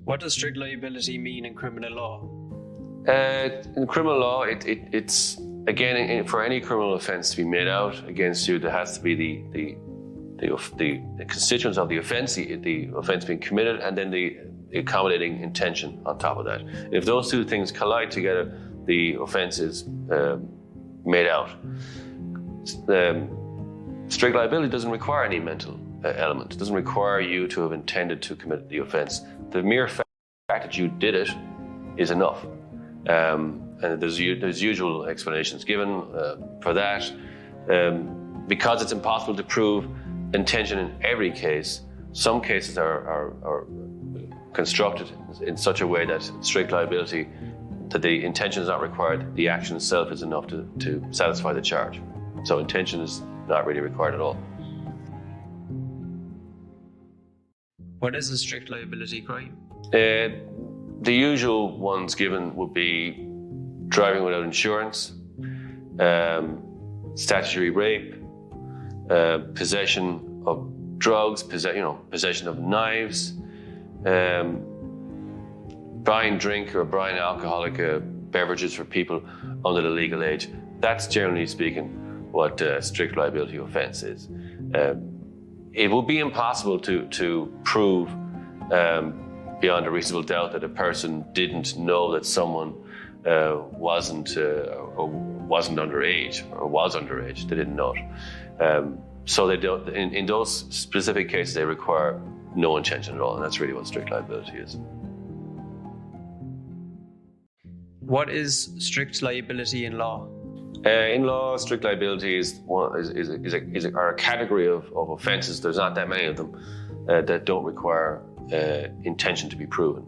What does strict liability mean in criminal law? In criminal law, it's again, for any criminal offence to be made out against you, there has to be the constituents of the offence being committed, and then the accommodating intention on top of that. If those two things collide together, the offence is made out. Strict liability doesn't require any mental element. It doesn't require you to have intended to commit the offence. The mere fact that you did it is enough. And there's usual explanations given for that. Because it's impossible to prove intention in every case, some cases are constructed in such a way that strict liability, that the intention is not required, the action itself is enough to satisfy the charge. So intention is not really required at all. What is a strict liability crime? The usual ones given would be driving without insurance, statutory rape, possession of drugs, possession of knives, buying drink or buying alcoholic beverages for people under the legal age. That's generally speaking what strict liability offence is. It would be impossible to prove beyond a reasonable doubt that a person didn't know that someone wasn't underage or was underage. They didn't know it. So they don't. In those specific cases, they require no intention at all, and that's really what strict liability is. What is strict liability in law? In law, strict liability is a category of offences. There's not that many of them that don't require intention to be proven.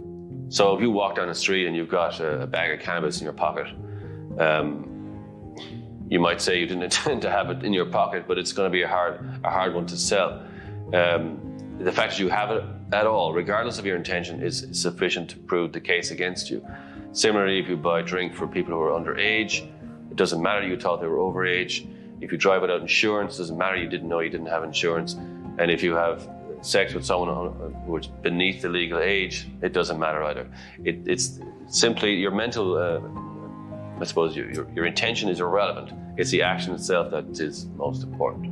So if you walk down the street and you've got a bag of cannabis in your pocket, you might say you didn't intend to have it in your pocket, but it's going to be a hard one to sell. The fact that you have it at all, regardless of your intention, is sufficient to prove the case against you. Similarly, if you buy drink for people who are underage, it doesn't matter you thought they were overage. If you drive without insurance, it doesn't matter you didn't know you didn't have insurance. And if you have sex with someone who's beneath the legal age, it doesn't matter either. It's simply your mental, I suppose your intention is irrelevant. It's the action itself that is most important.